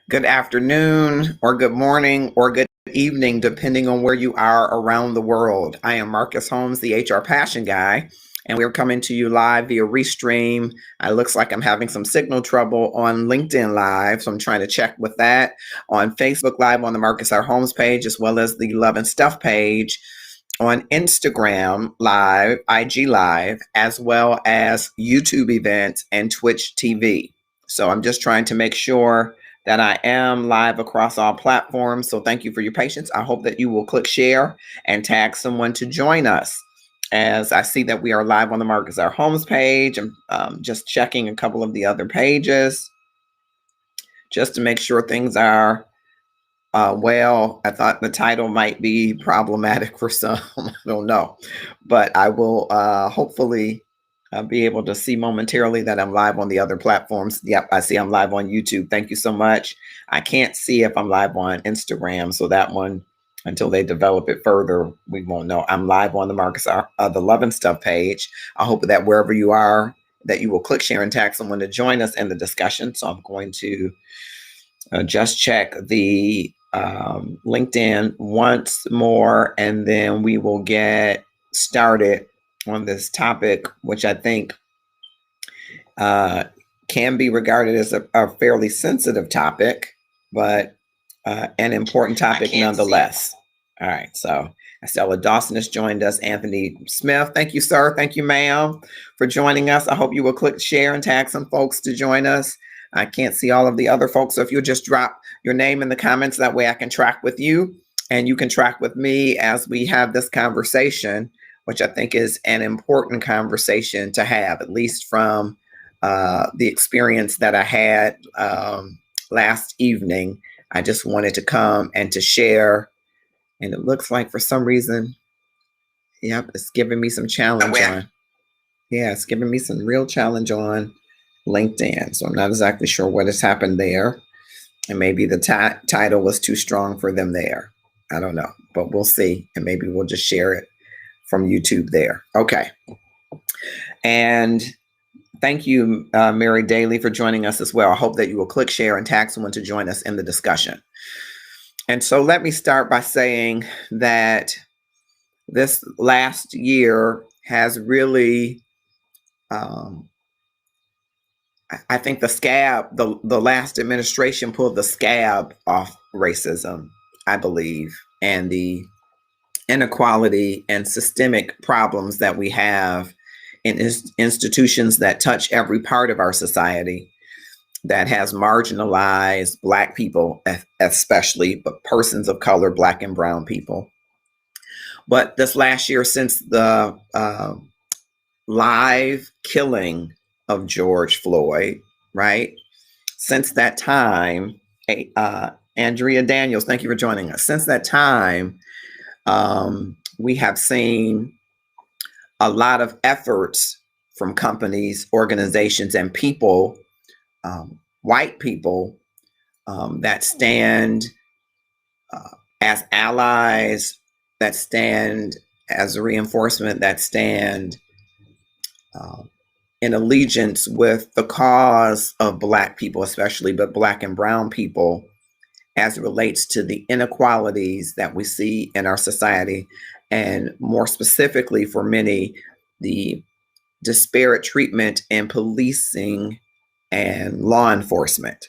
Good afternoon, or good morning, or good evening, depending on where you are around the world. I am Marcus Holmes, the HR Passion Guy, and we're coming to you live via Restream. It looks like I'm having some signal trouble on LinkedIn Live, so I'm trying to check with that. On Facebook Live on the Marcus R. Holmes page, as well as the Love and Stuff page. On Instagram Live, IG Live, as well as YouTube events and Twitch TV. So I'm just trying to make sure that I am live across all platforms. So thank you for your patience. I hope that you will click share and tag someone to join us. As I see that we are live on the Marcus R. Holmes page, I'm just checking a couple of the other pages just to make sure things are well. I thought the title might be problematic for some. I don't know, but I will hopefully be able to see momentarily that I'm live on the other platforms. Yep, I see I'm live on YouTube. Thank you so much. I can't see if I'm live on Instagram, so that one, until they develop it further, we won't know. I'm live on the the Love and Stuff page. I hope that wherever you are, that you will click share and tag someone to join us in the discussion. So I'm going to just check the LinkedIn once more, and then we will get started on this topic, which I think can be regarded as a fairly sensitive topic, but an important topic nonetheless. All right, so Stella Dawson has joined us. Anthony Smith, thank you, sir. Thank you, ma'am, for joining us. I hope you will click share and tag some folks to join us. I can't see all of the other folks, so if you'll just drop your name in the comments, that way I can track with you and you can track with me as we have this conversation, which I think is an important conversation to have, at least from the experience that I had last evening. I just wanted to come and to share, and it looks like for some reason, yep, it's giving me some challenge on. Yeah, it's giving me some real challenge on LinkedIn. So I'm not exactly sure what has happened there. And maybe the title was too strong for them there. I don't know, but we'll see. And maybe we'll just share it from YouTube there. Okay. And thank you, Mary Daly, for joining us as well. I hope that you will click share and tag someone to join us in the discussion. And so let me start by saying that this last year has really, I think the last administration pulled the scab off racism, I believe, and the inequality and systemic problems that we have in institutions that touch every part of our society, that has marginalized Black people, especially, but persons of color, Black and brown people. But this last year, since the live killing of George Floyd, right? Since that time, Andrea Daniels, thank you for joining us. Since that time, we have seen a lot of efforts from companies, organizations, and people, white people, that stand as allies, that stand as a reinforcement, that stand in allegiance with the cause of Black people, especially, but Black and brown people, as it relates to the inequalities that we see in our society, and more specifically for many, the disparate treatment in policing and law enforcement.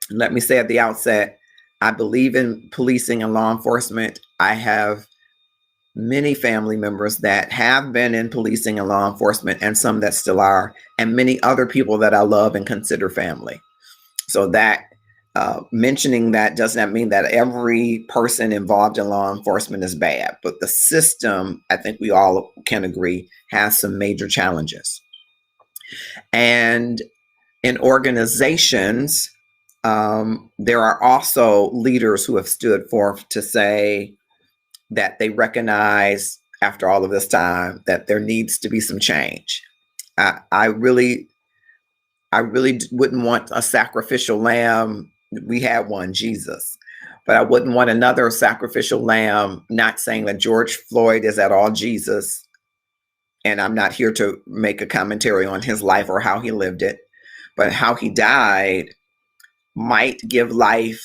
Let me say at the outset, I believe in policing and law enforcement. I have many family members that have been in policing and law enforcement, and some that still are, and many other people that I love and consider family. So that mentioning that does not mean that every person involved in law enforcement is bad, but the system, I think we all can agree, has some major challenges. And in organizations, there are also leaders who have stood forth to say that they recognize, after all of this time, that there needs to be some change. I really wouldn't want a sacrificial lamb. We had one, Jesus, but I wouldn't want another sacrificial lamb. Not saying that George Floyd is at all Jesus, and I'm not here to make a commentary on his life or how he lived it, but how he died might give life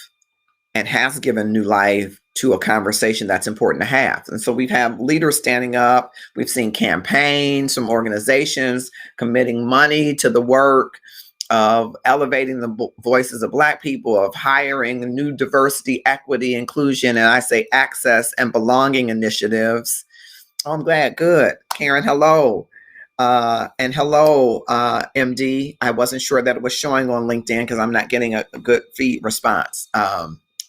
and has given new life to a conversation that's important to have. And so we've had leaders standing up. We've seen campaigns from organizations committing money to the work of elevating the voices of Black people, of hiring new diversity, equity, inclusion, and I say access and belonging initiatives. Oh, I'm glad. Good. Karen, hello. And hello, MD. I wasn't sure that it was showing on LinkedIn because I'm not getting a good feed response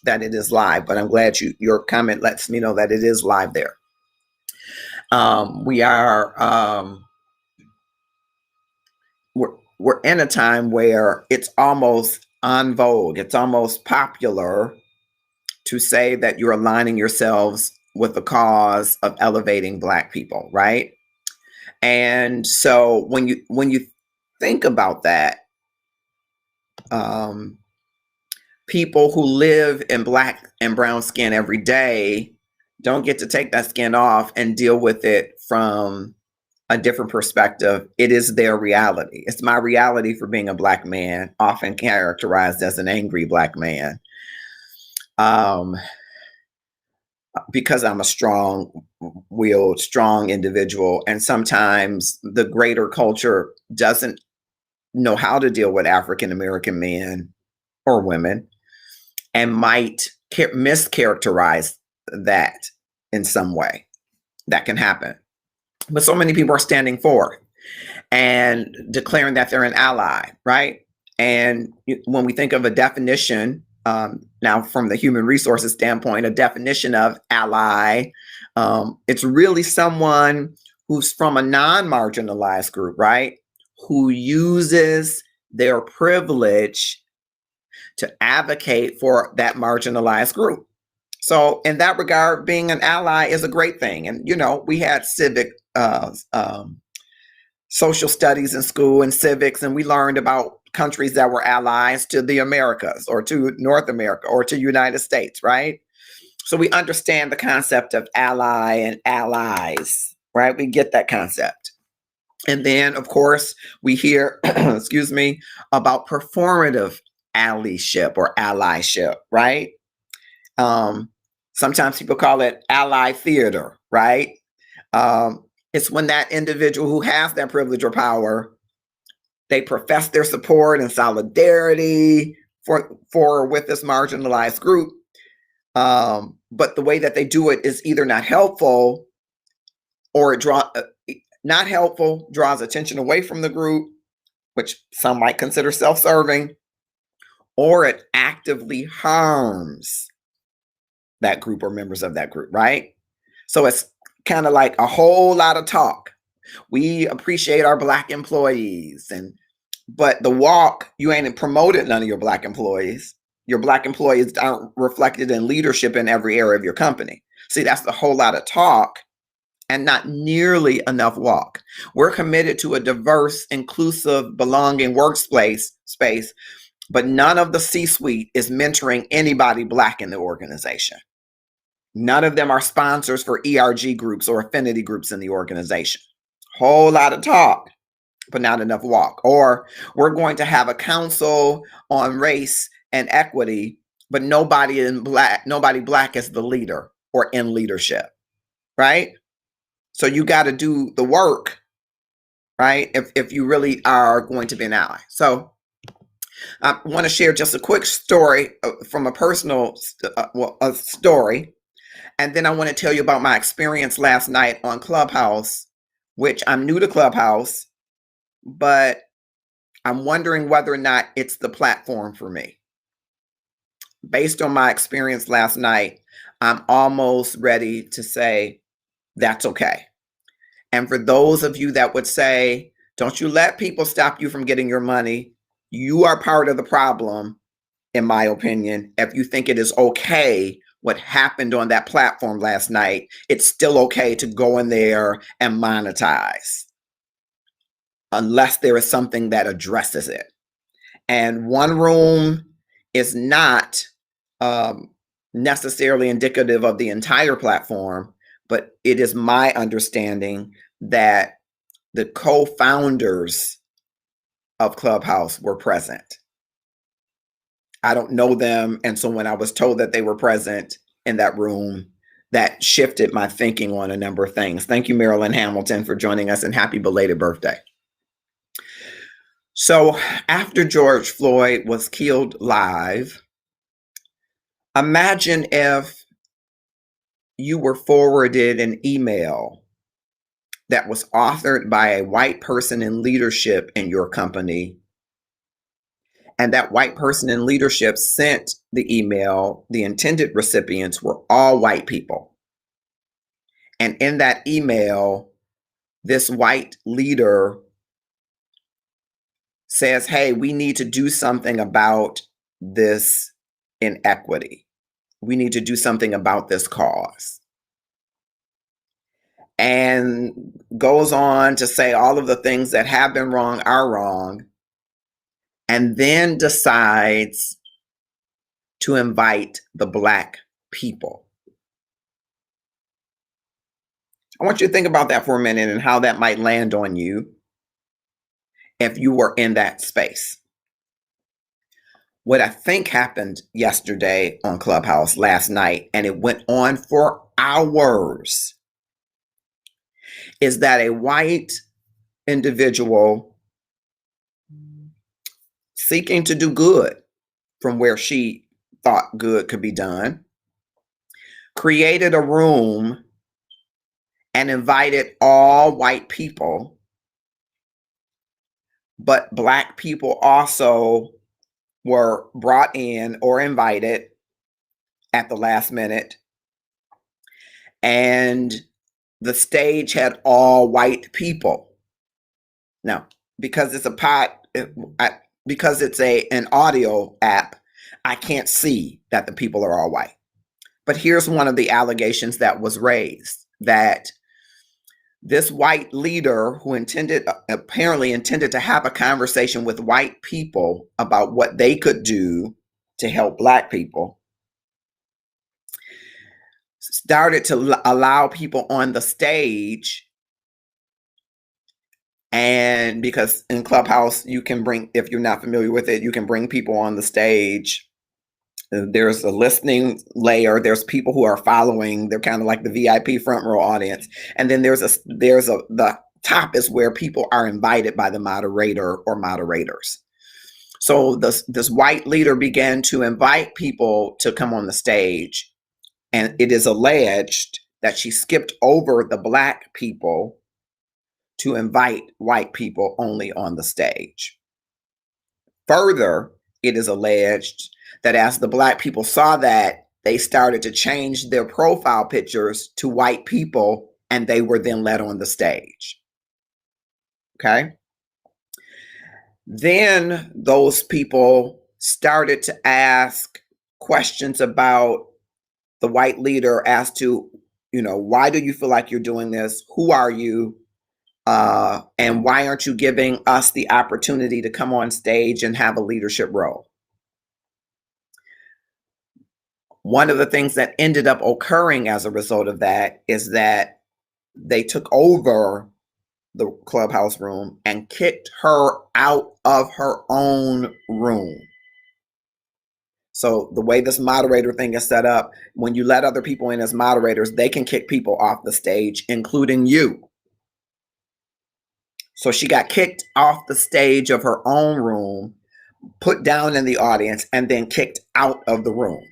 that it is live, but I'm glad your comment lets me know that it is live there. We're in a time where it's almost en vogue. It's almost popular to say that you're aligning yourselves with the cause of elevating Black people, right? And so when you think about that, people who live in Black and brown skin every day don't get to take that skin off and deal with it from a different perspective. It is their reality. It's my reality for being a Black man, often characterized as an angry Black man. Because I'm a strong-willed, strong individual, and sometimes the greater culture doesn't know how to deal with African American men or women, and might mischaracterize that in some way. That can happen. But so many people are standing forth and declaring that they're an ally, right? And when we think of a definition, now from the human resources standpoint, a definition of ally, it's really someone who's from a non-marginalized group, right? Who uses their privilege to advocate for that marginalized group. So in that regard, being an ally is a great thing. And, we had civic social studies in school and civics, and we learned about countries that were allies to the Americas or to North America or to United States, right? So we understand the concept of ally and allies, right? We get that concept. And then, of course, we hear, excuse me, about performative allyship or allyship, right? Sometimes people call it ally theater, right? It's when that individual who has that privilege or power, they profess their support and solidarity with this marginalized group. But the way that they do it is either not helpful, or not helpful, draws attention away from the group, which some might consider self-serving, or it actively harms that group or members of that group, right? So it's kind of like a whole lot of talk. We appreciate our Black employees, but the walk, you ain't promoted none of your Black employees. Your Black employees aren't reflected in leadership in every area of your company. See, that's a whole lot of talk and not nearly enough walk. We're committed to a diverse, inclusive, belonging workspace, but none of the C-suite is mentoring anybody Black in the organization. None of them are sponsors for ERG groups or affinity groups in the organization. Whole lot of talk, but not enough walk. Or we're going to have a council on race and equity, but nobody Black is the leader or in leadership, right? So you got to do the work, right? If you really are going to be an ally. So I want to share just a quick story from a personal a story. And then I want to tell you about my experience last night on ClubHouse, which I'm new to ClubHouse, but I'm wondering whether or not it's the platform for me. Based on my experience last night, I'm almost ready to say that's okay. And for those of you that would say, don't you let people stop you from getting your money, you are part of the problem, in my opinion. If you think it is okay what happened on that platform last night, it's still okay to go in there and monetize, unless there is something that addresses it. And one room is not necessarily indicative of the entire platform, but it is my understanding that the co-founders of ClubHouse were present. I don't know them. And so when I was told that they were present in that room, that shifted my thinking on a number of things. Thank you, Marilyn Hamilton, for joining us, and happy belated birthday. So after George Floyd was killed live, imagine if you were forwarded an email that was authored by a white person in leadership in your company, and that white person in leadership sent the email. The intended recipients were all white people. And in that email, this white leader says, hey, we need to do something about this inequity. We need to do something about this cause. And goes on to say all of the things that have been wrong are wrong, and then decides to invite the Black people. I want you to think about that for a minute and how that might land on you if you were in that space. What I think happened yesterday on ClubHouse last night, and it went on for hours, is that a white individual seeking to do good from where she thought good could be done created a room and invited all white people, but Black people also were brought in or invited at the last minute. And the stage had all white people. Now, because it's because it's an audio app, I can't see that the people are all white. But here's one of the allegations that was raised, that this white leader who apparently intended to have a conversation with white people about what they could do to help Black people, started to allow people on the stage. And because in ClubHouse, you can bring, if you're not familiar with it, you can bring people on the stage. There's a listening layer. There's people who are following. They're kind of like the VIP front row audience. And then the top is where people are invited by the moderator or moderators. So this white leader began to invite people to come on the stage. And it is alleged that she skipped over the Black people to invite white people only on the stage. Further, it is alleged that as the Black people saw that, they started to change their profile pictures to white people, and they were then let on the stage. Okay? Then those people started to ask questions about the white leader as to, why do you feel like you're doing this? Who are you? And why aren't you giving us the opportunity to come on stage and have a leadership role? One of the things that ended up occurring as a result of that is that they took over the ClubHouse room and kicked her out of her own room. So the way this moderator thing is set up, when you let other people in as moderators, they can kick people off the stage, including you. So she got kicked off the stage of her own room, put down in the audience, and then kicked out of the room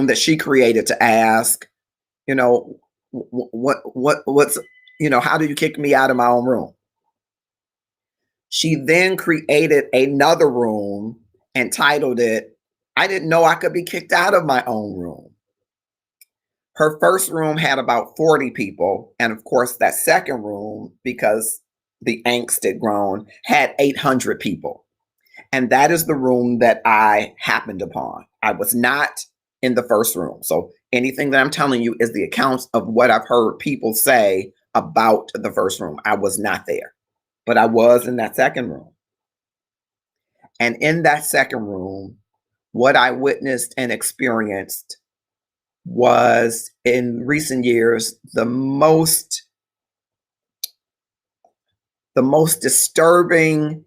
that she created to ask, what's, how do you kick me out of my own room? She then created another room and titled it, I didn't know I could be kicked out of my own room. Her first room had about 40 people. And of course, that second room, because the angst had grown, had 800 people. And that is the room that I happened upon. I was not in the first room. So anything that I'm telling you is the accounts of what I've heard people say about the first room. I was not there, but I was in that second room. And in that second room, what I witnessed and experienced was, in recent years, the most disturbing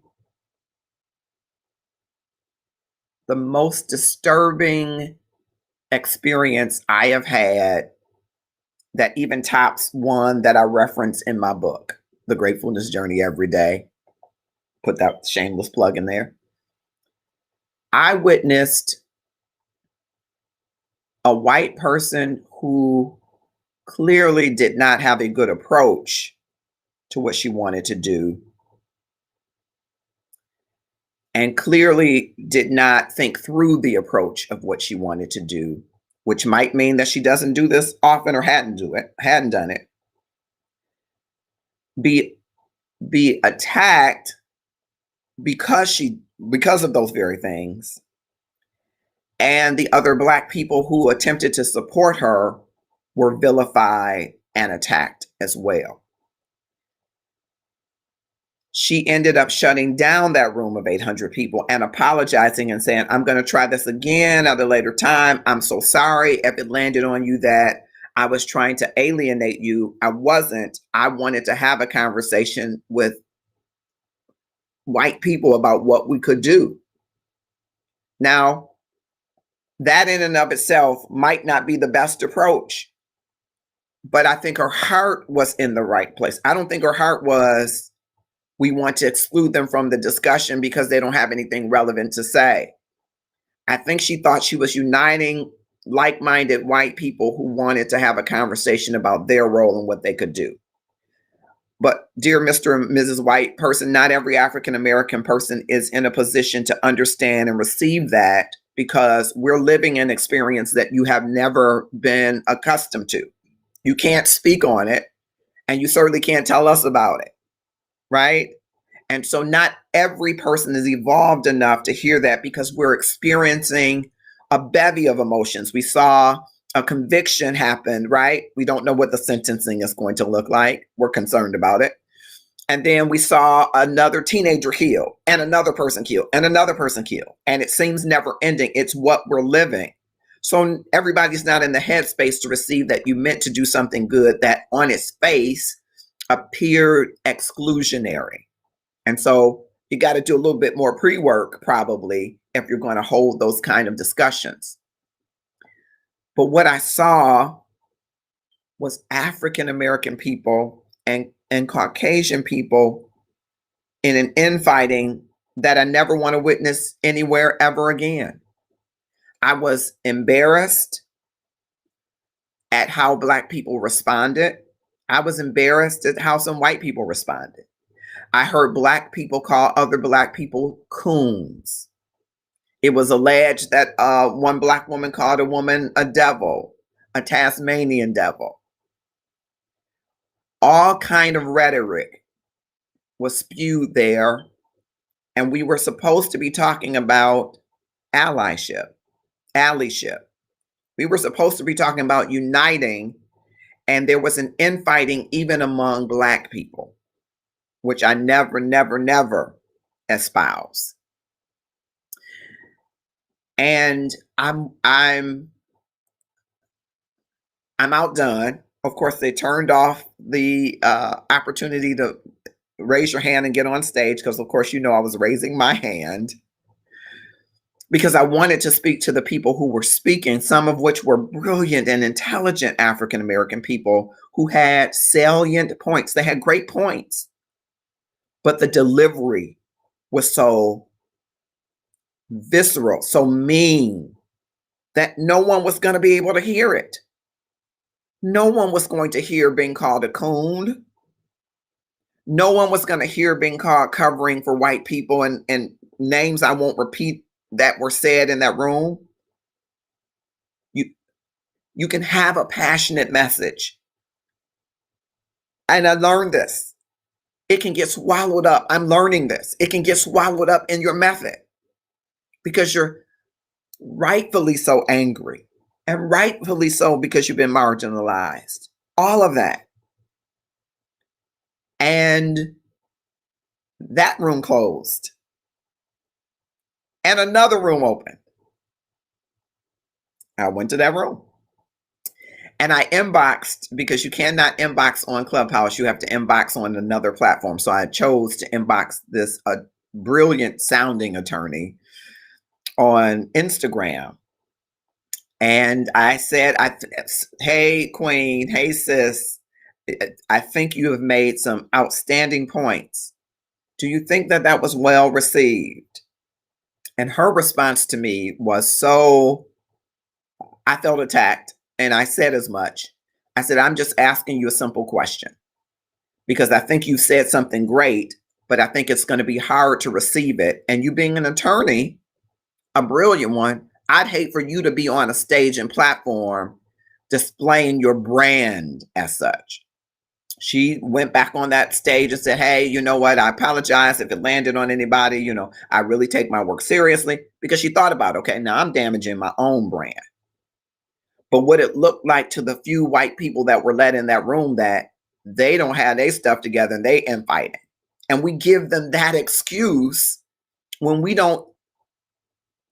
the most disturbing experience I have had that even tops one that I reference in my book, The Gratefulness Journey Every Day. Put that shameless plug in there. I witnessed a white person who clearly did not have a good approach to what she wanted to do, and clearly did not think through the approach of what she wanted to do, which might mean that she doesn't do this often or hadn't done it, be attacked because of those very things. And the other Black people who attempted to support her were vilified and attacked as well. She ended up shutting down that room of 800 people and apologizing and saying, I'm going to try this again at a later time. I'm so sorry if it landed on you that I was trying to alienate you. I wasn't. I wanted to have a conversation with white people about what we could do. Now, that in and of itself might not be the best approach, but I think her heart was in the right place. I don't think her heart was, we want to exclude them from the discussion because they don't have anything relevant to say. I think she thought she was uniting like-minded white people who wanted to have a conversation about their role and what they could do. But dear Mr. and Mrs. White person, not every African-American person is in a position to understand and receive that, because we're living an experience that you have never been accustomed to. You can't speak on it, and you certainly can't tell us about it, right? And so not every person is evolved enough to hear that, because we're experiencing a bevy of emotions. We saw a conviction happen, right? We don't know what the sentencing is going to look like. We're concerned about it. And then we saw another teenager killed, and another person killed, and another person killed. And it seems never ending. It's what we're living. So everybody's not in the headspace to receive that you meant to do something good that on its face appeared exclusionary. And so you got to do a little bit more pre-work probably if you're going to hold those kind of discussions. But what I saw was African-American people and Caucasian people in an infighting that I never want to witness anywhere ever again. I was embarrassed at how Black people responded. I was embarrassed at how some white people responded. I heard Black people call other Black people coons. It was alleged that one Black woman called a woman a devil, a Tasmanian devil. All kind of rhetoric was spewed there, and we were supposed to be talking about allyship. We were supposed to be talking about uniting, and there was an infighting even among Black people, which I never espouse. And I'm outdone. Of course, they turned off the opportunity to raise your hand and get on stage, because of course, you know, I was raising my hand because I wanted to speak to the people who were speaking, some of which were brilliant and intelligent African-American people who had salient points. They had great points, but the delivery was so visceral, so mean, that no one was going to be able to hear it. No one was going to hear being called a coon. No one was going to hear being called covering for white people and names I won't repeat that were said in that room. You can have a passionate message. And I learned this. It can get swallowed up. I'm learning this. It can get swallowed up in your method because you're rightfully so angry, and rightfully so because you've been marginalized. All of that. And that room closed. And another room opened. I went to that room. And I inboxed, because you cannot inbox on ClubHouse. You have to inbox on another platform. So I chose to inbox this brilliant sounding attorney on Instagram. And I said, hey, Queen, hey, sis, I think you have made some outstanding points. Do you think that that was well received? And her response to me was I felt attacked. And I said as much. I said, I'm just asking you a simple question because I think you said something great, but I think it's going to be hard to receive it. And you being an attorney, a brilliant one, I'd hate for you to be on a stage and platform displaying your brand as such. She went back on that stage and said, hey, you know what? I apologize if it landed on anybody. You know, I really take my work seriously, because she thought about, okay, now I'm damaging my own brand. But what it looked like to the few white people that were let in that room, that they don't have their stuff together and they infighting. And we give them that excuse when we don't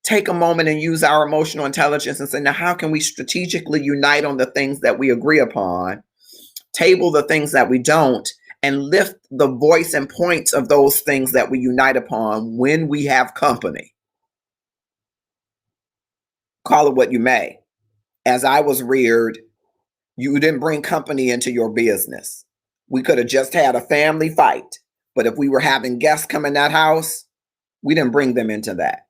take a moment and use our emotional intelligence and say, now, how can we strategically unite on the things that we agree upon, table the things that we don't, and lift the voice and points of those things that we unite upon when we have company? Call it what you may. As I was reared, you didn't bring company into your business. We could have just had a family fight. But if we were having guests come in that house, we didn't bring them into that.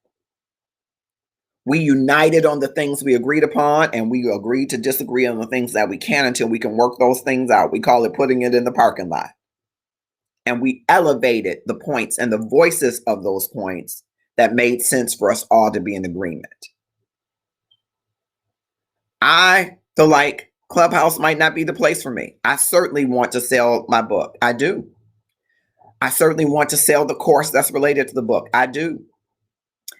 We united on the things we agreed upon, and we agreed to disagree on the things that we can until we can work those things out. We call it putting it in the parking lot. And we elevated the points and the voices of those points that made sense for us all to be in agreement. I feel like Clubhouse might not be the place for me. I certainly want to sell my book. I do. I certainly want to sell the course that's related to the book. I do.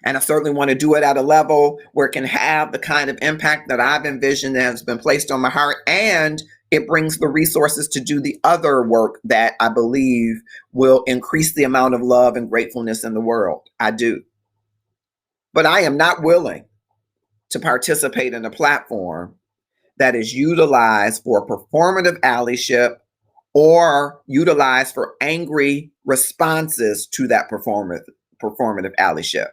And I certainly want to do it at a level where it can have the kind of impact that I've envisioned that has been placed on my heart. And it brings the resources to do the other work that I believe will increase the amount of love and gratefulness in the world. I do. But I am not willing to participate in a platform that is utilized for performative allyship or utilized for angry responses to that performative allyship.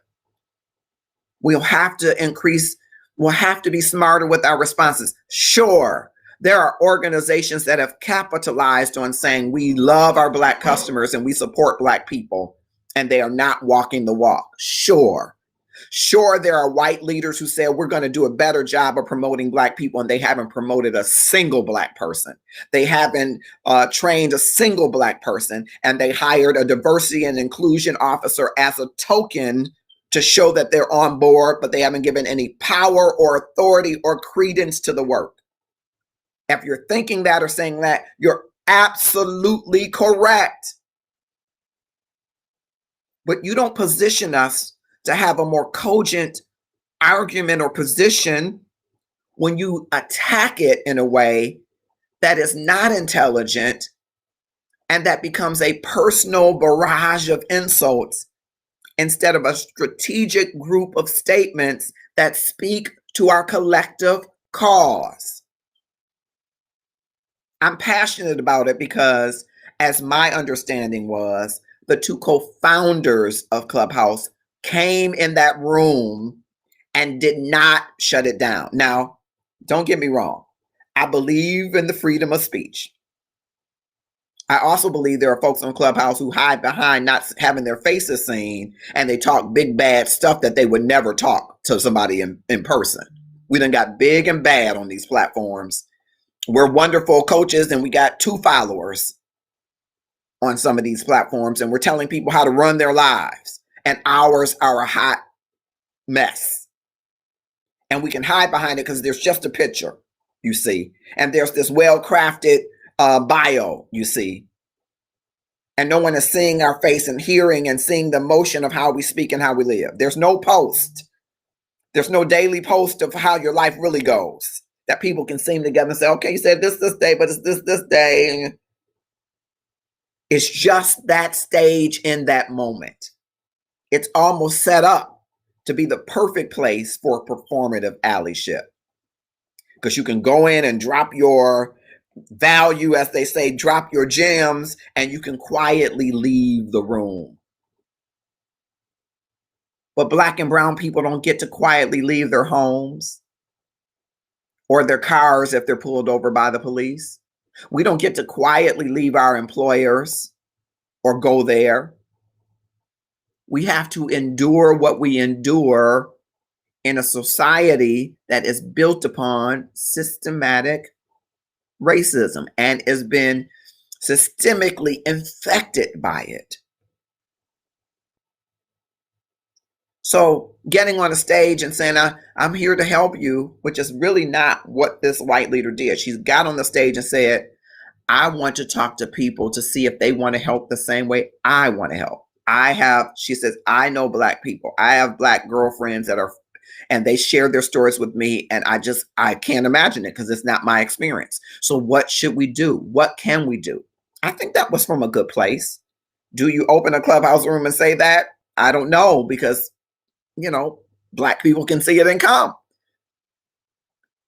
We'll have to be smarter with our responses. Sure, there are organizations that have capitalized on saying we love our Black customers and we support Black people, and they are not walking the walk. Sure, there are white leaders who say we're going to do a better job of promoting Black people, and they haven't promoted a single Black person. They haven't trained a single Black person, and they hired a diversity and inclusion officer as a token to show that they're on board, but they haven't given any power or authority or credence to the work. If you're thinking that or saying that, you're absolutely correct. But you don't position us to have a more cogent argument or position when you attack it in a way that is not intelligent and that becomes a personal barrage of insults instead of a strategic group of statements that speak to our collective cause. I'm passionate about it because, as my understanding was, the two co-founders of ClubHouse came in that room and did not shut it down. Now, don't get me wrong. I believe in the freedom of speech. I also believe there are folks on Clubhouse who hide behind not having their faces seen, and they talk big, bad stuff that they would never talk to somebody in person. We done got big and bad on these platforms. We're wonderful coaches, and we got 2 followers on some of these platforms, and we're telling people how to run their lives, and ours are a hot mess. And we can hide behind it because there's just a picture, you see, and there's this well-crafted bio, you see, and no one is seeing our face and hearing and seeing the motion of how we speak and how we live. There's no post. There's no daily post of how your life really goes that people can seam together and say, okay, you said this day, but it's this day. It's just that stage in that moment. It's almost set up to be the perfect place for performative allyship, because you can go in and drop your value, as they say, drop your gems, and you can quietly leave the room. But Black and brown people don't get to quietly leave their homes or their cars if they're pulled over by the police. We don't get to quietly leave our employers or go there. We have to endure what we endure in a society that is built upon systematic racism and has been systemically infected by it. So getting on a stage and saying, I'm here to help you, which is really not what this white leader did. She's got on the stage and said, I want to talk to people to see if they want to help the same way I want to help. She says, I know Black people. I have Black girlfriends and they share their stories with me. And I can't imagine it because it's not my experience. So what should we do? What can we do? I think that was from a good place. Do you open a Clubhouse room and say that? I don't know, because, Black people can see it and come.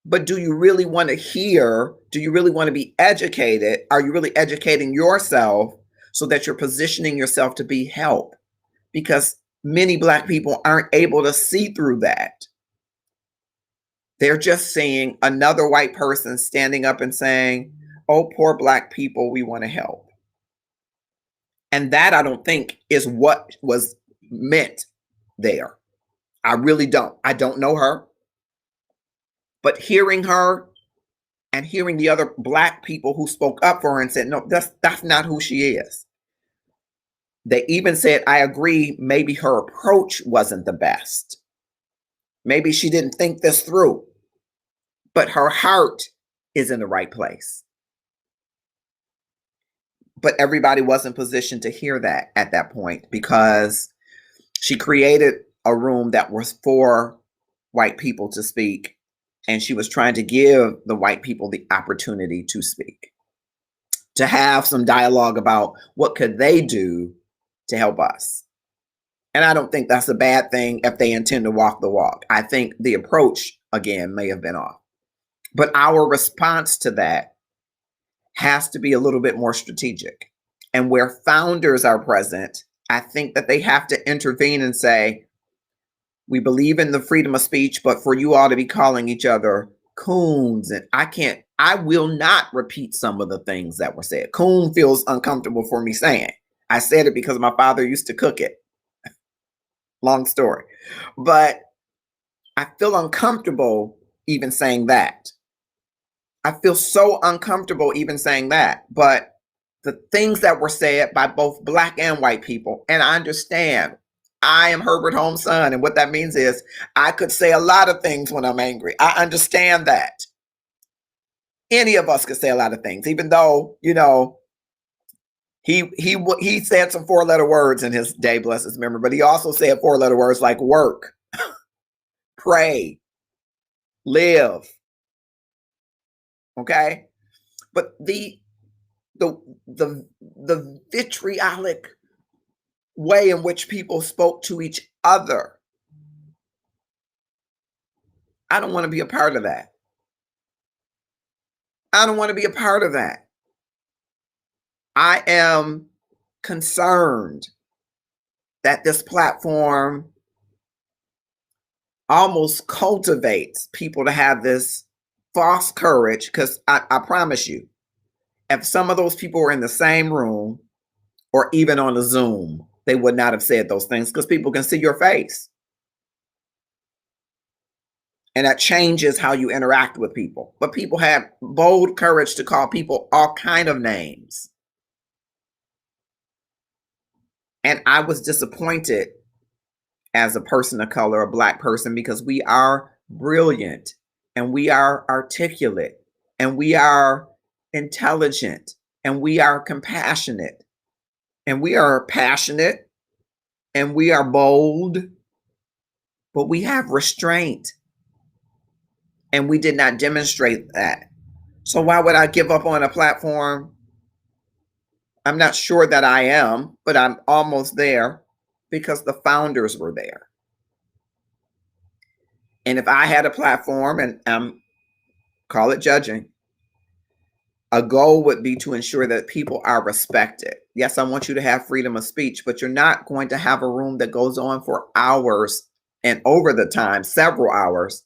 But do you really want to hear? Do you really want to be educated? Are you really educating yourself so that you're positioning yourself to be help? Because many Black people aren't able to see through that. They're just seeing another white person standing up and saying, oh, poor Black people, we want to help. And that, I don't think, is what was meant there. I really don't. I don't know her. But hearing her and hearing the other Black people who spoke up for her and said, no, that's not who she is. They even said, I agree, maybe her approach wasn't the best. Maybe she didn't think this through. But her heart is in the right place. But everybody wasn't positioned to hear that at that point, because she created a room that was for white people to speak. And she was trying to give the white people the opportunity to speak, to have some dialogue about what could they do to help us. And I don't think that's a bad thing if they intend to walk the walk. I think the approach, again, may have been off. But our response to that has to be a little bit more strategic. And where founders are present, I think that they have to intervene and say, we believe in the freedom of speech, but for you all to be calling each other coons, and I will not repeat some of the things that were said. Coon feels uncomfortable for me saying. I said it because my father used to cook it. Long story. But I feel uncomfortable even saying that. I feel so uncomfortable even saying that. But the things that were said by both Black and white people, and I understand, I am Herbert Holmes' son, and what that means is I could say a lot of things when I'm angry. I understand that. Any of us could say a lot of things, even though, he said some 4-letter words in his day, bless his memory, but he also said 4-letter words like work, pray, live. Okay? But the vitriolic way in which people spoke to each other, I don't want to be a part of that. I don't want to be a part of that. I am concerned that this platform almost cultivates people to have this false courage, because I promise you, if some of those people were in the same room or even on a Zoom, they would not have said those things, because people can see your face. And that changes how you interact with people. But people have bold courage to call people all kind of names. And I was disappointed as a person of color, a Black person, because we are brilliant and we are articulate and we are intelligent and we are compassionate and we are passionate and we are bold, but we have restraint. And we did not demonstrate that. So why would I give up on a platform? I'm not sure that I am, but I'm almost there, because the founders were there. And if I had a platform, and call it judging, A goal would be to ensure that people are respected. Yes, I want you to have freedom of speech, but you're not going to have a room that goes on for hours and over the time, several hours.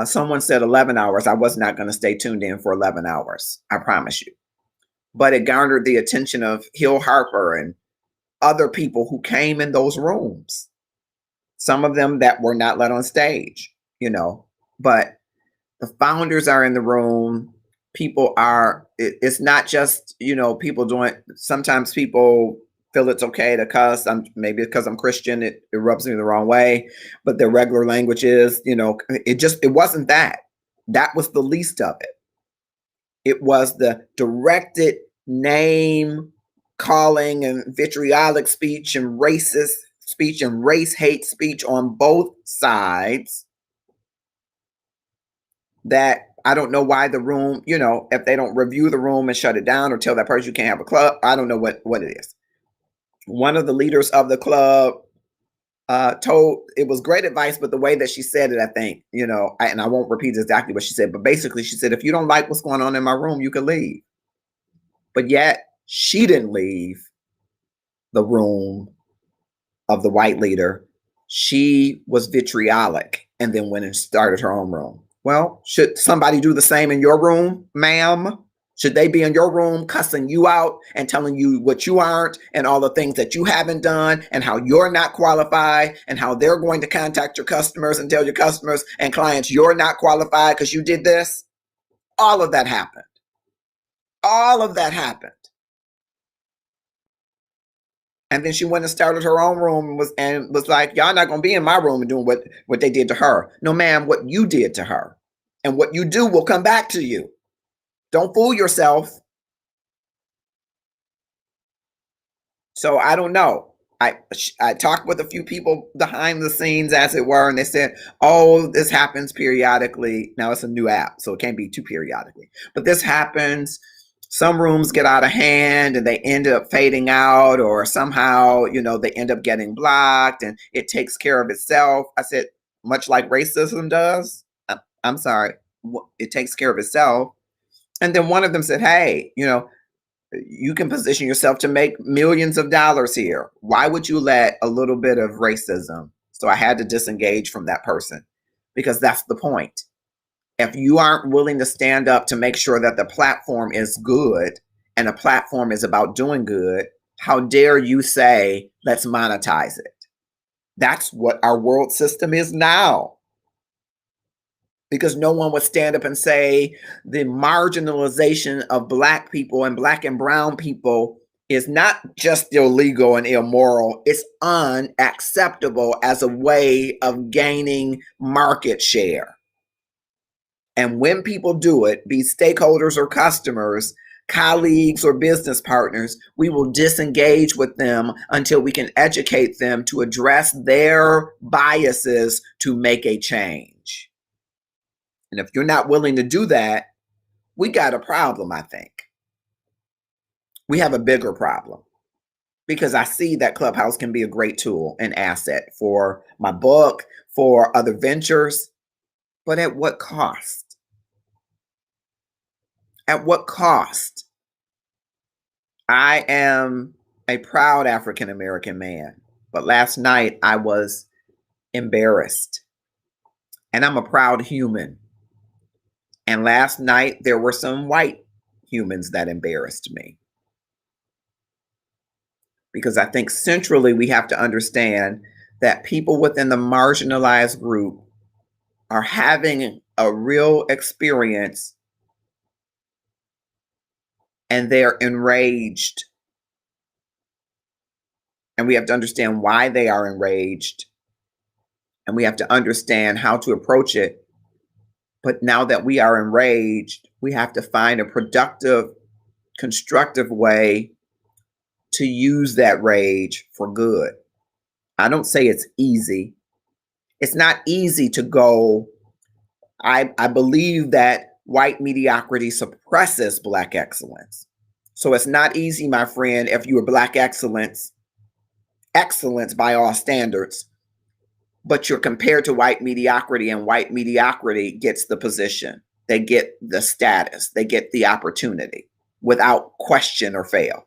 Someone said 11 hours. I was not going to stay tuned in for 11 hours. I promise you. But it garnered the attention of Hill Harper and other people who came in those rooms. Some of them that were not let on stage, but the founders are in the room. People are, it's not just, people doing, sometimes people feel it's okay to cuss. Maybe because I'm Christian, it rubs me the wrong way, but their regular language is, it wasn't that. That was the least of it. It was the directed name calling and vitriolic speech and racist speech and race hate speech on both sides that I don't know why the room, if they don't review the room and shut it down or tell that person you can't have a club, I don't know what it is. One of the leaders of the club told, it was great advice, but the way that she said it, I think, and I won't repeat exactly what she said, but basically she said, if you don't like what's going on in my room, you can leave. But yet she didn't leave the room of the white leader. She was vitriolic and then went and started her own room. Well, should somebody do the same in your room, ma'am? Should they be in your room cussing you out and telling you what you aren't and all the things that you haven't done and how you're not qualified and how they're going to contact your customers and tell your customers and clients you're not qualified because you did this? All of that happened. All of that happened. And then she went and started her own room and was like, y'all not going to be in my room and doing what they did to her. No, ma'am, what you did to her and what you do will come back to you. Don't fool yourself. So I don't know. I talked with a few people behind the scenes, as it were, and they said, oh, this happens periodically. Now it's a new app, so it can't be too periodically. But this happens. Some rooms get out of hand and they end up fading out, or somehow, they end up getting blocked and it takes care of itself. I said, much like racism does. I'm sorry, it takes care of itself. And then one of them said, hey, you can position yourself to make millions of dollars here. Why would you let a little bit of racism? So I had to disengage from that person because that's the point. If you aren't willing to stand up to make sure that the platform is good and a platform is about doing good, how dare you say, let's monetize it? That's what our world system is now. Because no one would stand up and say the marginalization of Black people and Black and brown people is not just illegal and immoral, it's unacceptable as a way of gaining market share. And when people do it, be stakeholders or customers, colleagues or business partners, we will disengage with them until we can educate them to address their biases to make a change. And if you're not willing to do that, we got a problem, I think. We have a bigger problem because I see that ClubHouse can be a great tool and asset for my book, for other ventures, but at what cost? At what cost? I am a proud African American man, but last night I was embarrassed, and I'm a proud human. And last night there were some white humans that embarrassed me. Because I think centrally we have to understand that people within the marginalized group are having a real experience and they're enraged. And we have to understand why they are enraged. And we have to understand how to approach it. But now that we are enraged, we have to find a productive, constructive way to use that rage for good. I don't say it's easy. It's not easy to go. I believe that white mediocrity suppresses Black excellence. So it's not easy, my friend, if you are Black excellence by all standards, but you're compared to white mediocrity, and white mediocrity gets the position. They get the status. They get the opportunity. without question or fail.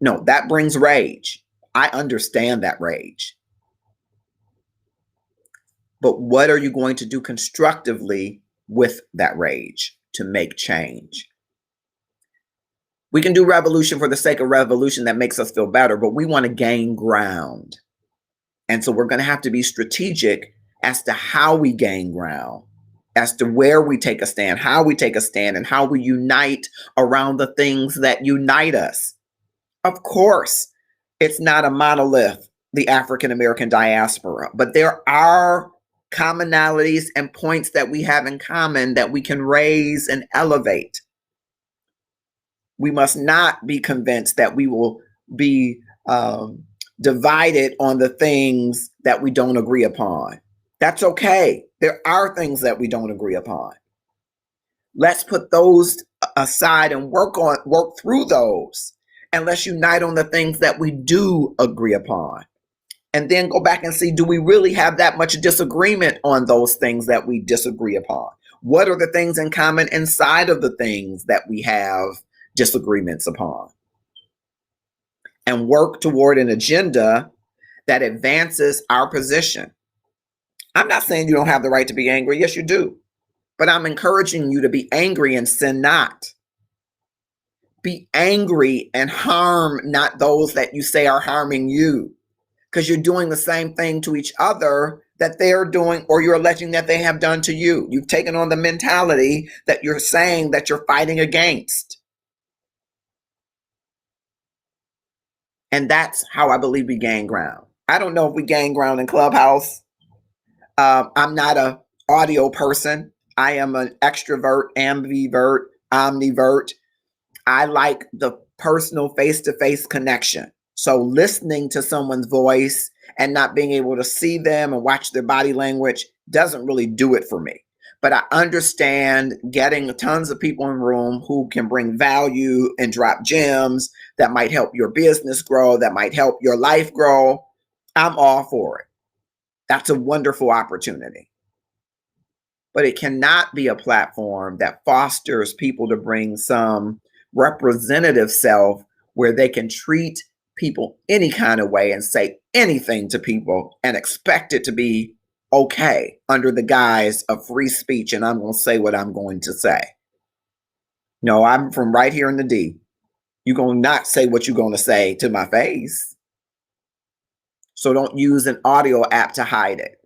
No, that brings rage. I understand that rage. But what are you going to do constructively with that rage to make change? We can do revolution for the sake of revolution that makes us feel better, but we want to gain ground. And so we're going to have to be strategic as to how we gain ground, as to where we take a stand, how we take a stand, and how we unite around the things that unite us. Of course, it's not a monolith, the African American diaspora, but there are commonalities and points that we have in common that we can raise and elevate. We must not be convinced that we will be divided on the things that we don't agree upon. That's okay. There are things that we don't agree upon. Let's put those aside and work through those, and let's unite on the things that we do agree upon. And then go back and see, do we really have that much disagreement on those things that we disagree upon? What are the things in common inside of the things that we have disagreements upon? And work toward an agenda that advances our position. I'm not saying you don't have the right to be angry. Yes, you do. But I'm encouraging you to be angry and sin not. Be angry and harm not those that you say are harming you, because you're doing the same thing to each other that they're doing, or you're alleging that they have done to you. You've taken on the mentality that you're saying that you're fighting against. And that's how I believe we gain ground. I don't know if we gain ground in ClubHouse. I'm not an audio person. I am an extrovert, ambivert, omnivert. I like the personal face-to-face connection. So listening to someone's voice and not being able to see them and watch their body language doesn't really do it for me. But I understand getting tons of people in the room who can bring value and drop gems that might help your business grow, that might help your life grow. I'm all for it. That's a wonderful opportunity. But it cannot be a platform that fosters people to bring some representative self where they can treat people any kind of way and say anything to people and expect it to be okay under the guise of free speech and I'm going to say what I'm going to say. No, I'm from right here in the D. You're going to not say what you're going to say to my face. So don't use an audio app to hide it.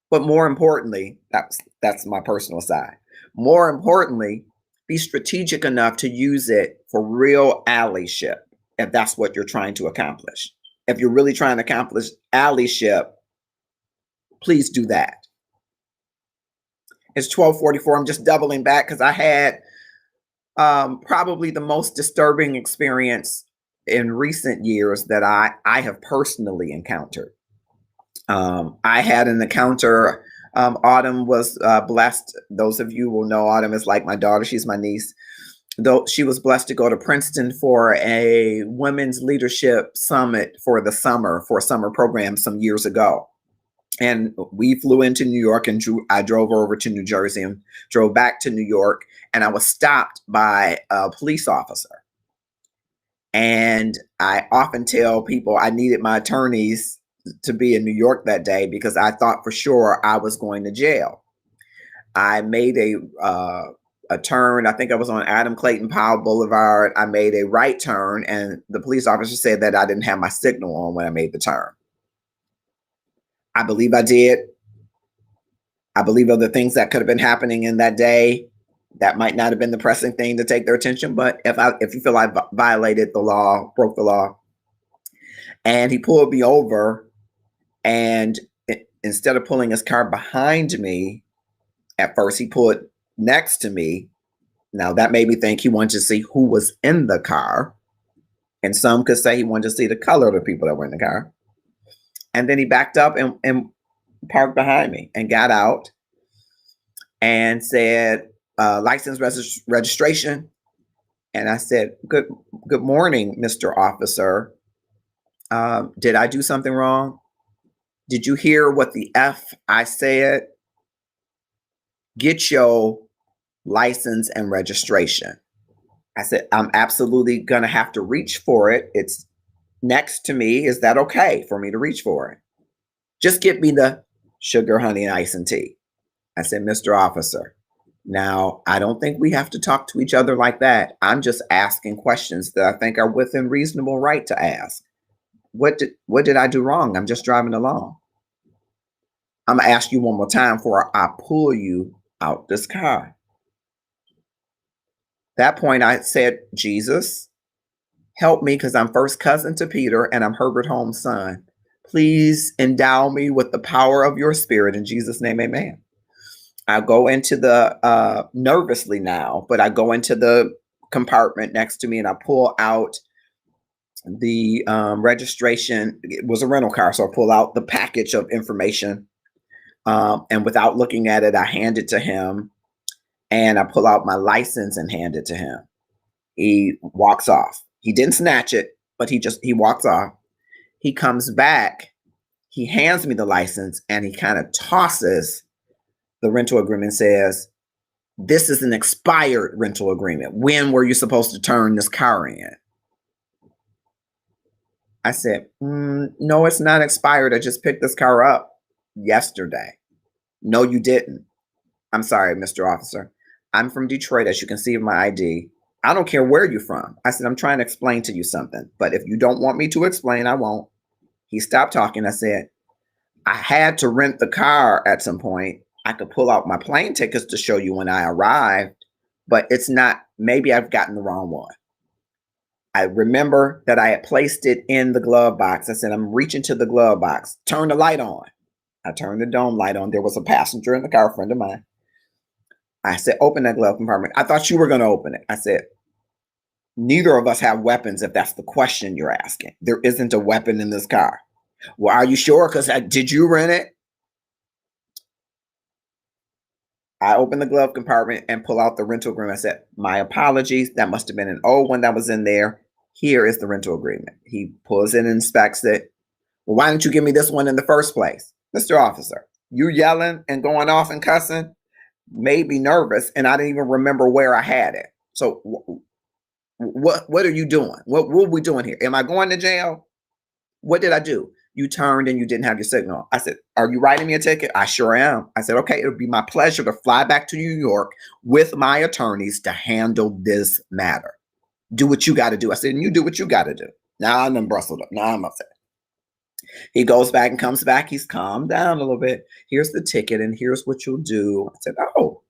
But more importantly, that's my personal side. More importantly, be strategic enough to use it for real allyship, if that's what you're trying to accomplish. If you're really trying to accomplish allyship, please do that. It's 12:44. I'm just doubling back because I had probably the most disturbing experience in recent years that I have personally encountered. I had an encounter. Autumn was blessed. Those of you will know Autumn is like my daughter. She's my niece. Though she was blessed to go to Princeton for a women's leadership summit for a summer program some years ago. And we flew into New York and I drove over to New Jersey and drove back to New York. And I was stopped by a police officer. And I often tell people I needed my attorneys to be in New York that day because I thought for sure I was going to jail. I made a turn. I think I was on Adam Clayton Powell Boulevard. I made a right turn and the police officer said that I didn't have my signal on when I made the turn. I believe I did. I believe other things that could have been happening in that day that might not have been the pressing thing to take their attention. But if you feel I violated the law, broke the law, and he pulled me over, and instead of pulling his car behind me, at first he pulled next to me. Now that made me think he wanted to see who was in the car. And some could say he wanted to see the color of the people that were in the car. And then he backed up and parked behind me and got out and said, license registration. And I said, good morning, Mr. Officer. Did I do something wrong? Did you hear what the F I said? Get your license and registration. I said, I'm absolutely going to have to reach for it. It's next to me. Is that okay for me to reach for it? Just get me the sugar, honey, ice, and tea. I said, Mr. Officer, now I don't think we have to talk to each other like that. I'm just asking questions that I think are within reasonable right to ask. What did I do wrong? I'm just driving along. I'm gonna ask you one more time before I pull you out this car. That point I said, Jesus, help me because I'm first cousin to Peter and I'm Herbert Holmes' son. Please endow me with the power of your spirit. In Jesus' name, amen. I go into the, nervously now, but I go into the compartment next to me and I pull out the registration. It was a rental car. So I pull out the package of information. And without looking at it, I hand it to him and I pull out my license and hand it to him. He walks off. He didn't snatch it, but he walks off. He comes back. He hands me the license and he kind of tosses the rental agreement, says, this is an expired rental agreement. When were you supposed to turn this car in? I said, no, it's not expired. I just picked this car up yesterday. No, you didn't. I'm sorry, Mr. Officer. I'm from Detroit, as you can see in my ID. I don't care where you're from. I said, I'm trying to explain to you something, but if you don't want me to explain, I won't. He stopped talking. I said, I had to rent the car at some point. I could pull out my plane tickets to show you when I arrived, but it's not, maybe I've gotten the wrong one. I remember that I had placed it in the glove box. I said, I'm reaching to the glove box. Turn the light on. I turned the dome light on. There was a passenger in the car, a friend of mine. I said, open that glove compartment. I thought you were going to open it. I said, neither of us have weapons if that's the question you're asking. There isn't a weapon in this car. Well, are you sure? Because did you rent it? I opened the glove compartment and pull out the rental agreement. I said, my apologies. That must have been an old one that was in there. Here is the rental agreement. He pulls it and inspects it. Well, why didn't you give me this one in the first place? Mr. Officer, you yelling and going off and cussing made me nervous, and I didn't even remember where I had it. So what are you doing? What are we doing here? Am I going to jail? What did I do? You turned and you didn't have your signal. I said, are you writing me a ticket? I sure am. I said, okay, it'll be my pleasure to fly back to New York with my attorneys to handle this matter. Do what you got to do. I said, and you do what you got to do. Now I'm bristled up. Now I'm upset. He goes back and comes back. He's calmed down a little bit. Here's the ticket and here's what you'll do. I said, oh,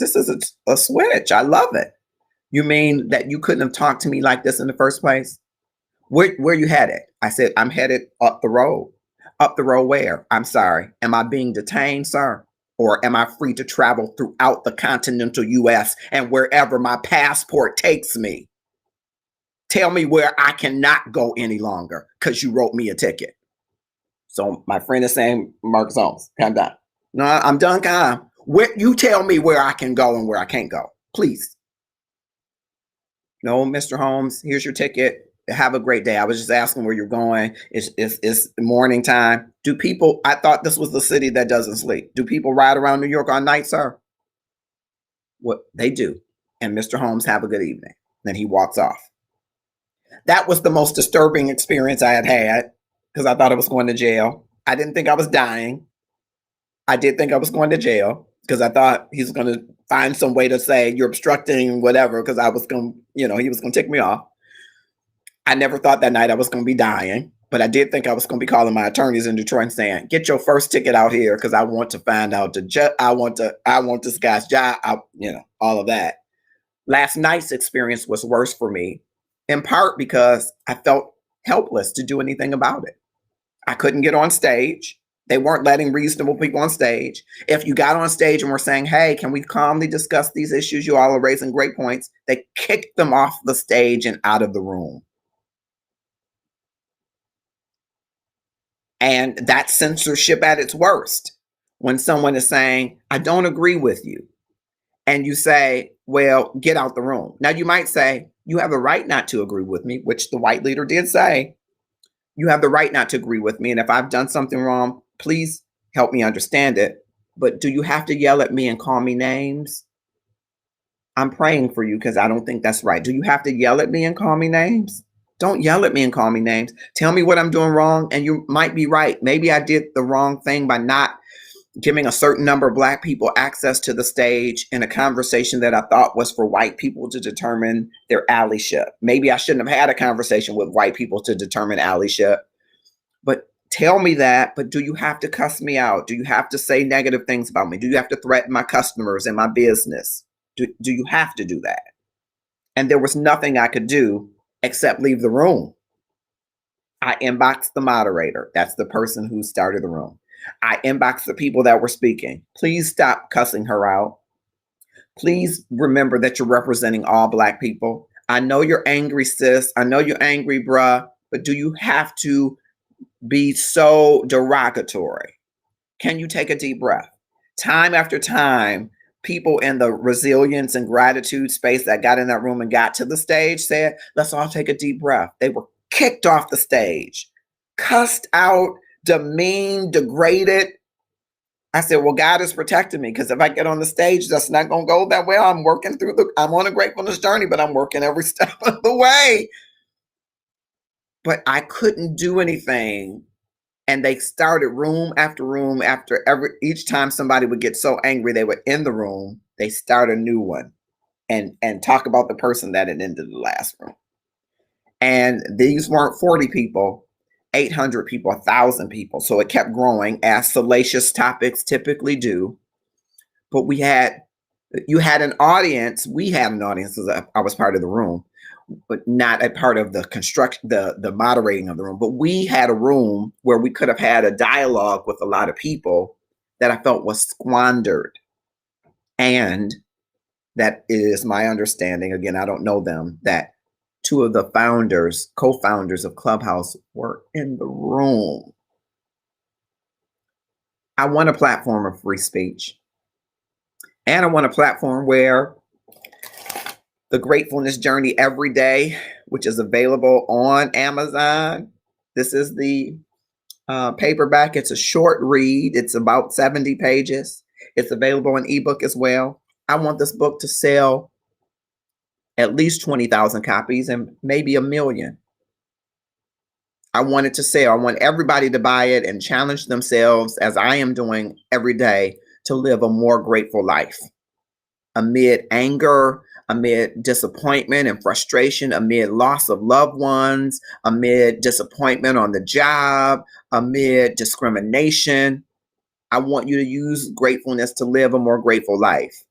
this is a switch. I love it. You mean that you couldn't have talked to me like this in the first place? Where you headed? I said, I'm headed up the road. Up the road where? I'm sorry. Am I being detained, sir? Or am I free to travel throughout the continental US and wherever my passport takes me? Tell me where I cannot go any longer because you wrote me a ticket. So my friend is saying, Marcus Holmes, calm down. No, I'm done, calm. You tell me where I can go and where I can't go, please. No, Mr. Holmes, here's your ticket. Have a great day. I was just asking where you're going. It's morning time. I thought this was the city that doesn't sleep. Do people ride around New York all night, sir? What they do. And Mr. Holmes, have a good evening. Then he walks off. That was the most disturbing experience I had because I thought I was going to jail. I didn't think I was dying. I did think I was going to jail because I thought he's going to find some way to say you're obstructing whatever because I was going, he was going to tick me off. I never thought that night I was going to be dying, but I did think I was going to be calling my attorneys in Detroit and saying, get your first ticket out here because I want to find out I want this guy's job, all of that. Last night's experience was worse for me, in part because I felt helpless to do anything about it. I couldn't get on stage. They weren't letting reasonable people on stage. If you got on stage and were saying, hey, can we calmly discuss these issues? You all are raising great points. They kicked them off the stage and out of the room. And that's censorship at its worst. When someone is saying, I don't agree with you. And you say, well, get out the room. Now you might say, you have the right not to agree with me, which the white leader did say. You have the right not to agree with me. And if I've done something wrong, please help me understand it. But do you have to yell at me and call me names? I'm praying for you because I don't think that's right. Do you have to yell at me and call me names? Don't yell at me and call me names. Tell me what I'm doing wrong, and you might be right. Maybe I did the wrong thing by not giving a certain number of Black people access to the stage in a conversation that I thought was for white people to determine their allyship. Maybe I shouldn't have had a conversation with white people to determine allyship. But tell me that. But do you have to cuss me out? Do you have to say negative things about me? Do you have to threaten my customers and my business? Do you have to do that? And there was nothing I could do except leave the room. I inboxed the moderator. That's the person who started the room. I inboxed the people that were speaking. Please stop cussing her out. Please remember that you're representing all Black people. I know you're angry, sis. I know you're angry, bruh. But do you have to be so derogatory? Can you take a deep breath? Time after time, people in the resilience and gratitude space that got in that room and got to the stage said, let's all take a deep breath. They were kicked off the stage, cussed out, demeaned, degraded. I said, well, God is protecting me because if I get on the stage, that's not going to go that well. I'm on a gratefulness journey, but I'm working every step of the way. But I couldn't do anything. And they started room after room after each time somebody would get so angry they were in the room, they start a new one and talk about the person that had ended the last room. And these weren't 40 people, 800 people, 1,000 people. So it kept growing as salacious topics typically do. But we had an audience because I was part of the room, but not a part of the construction, the moderating of the room. But we had a room where we could have had a dialogue with a lot of people that I felt was squandered. And that is my understanding. Again, I don't know them, that two of the co-founders of ClubHouse were in the room. I want a platform of free speech. And I want a platform where the Gratefulness Journey Every Day, which is available on Amazon. This is the paperback. It's a short read. It's about 70 pages. It's available in ebook as well. I want this book to sell at least 20,000 copies and maybe 1 million. I want it to sell. I want everybody to buy it and challenge themselves, as I am doing every day, to live a more grateful life amid anger, amid disappointment and frustration, amid loss of loved ones, amid disappointment on the job, amid discrimination. I want you to use gratefulness to live a more grateful life.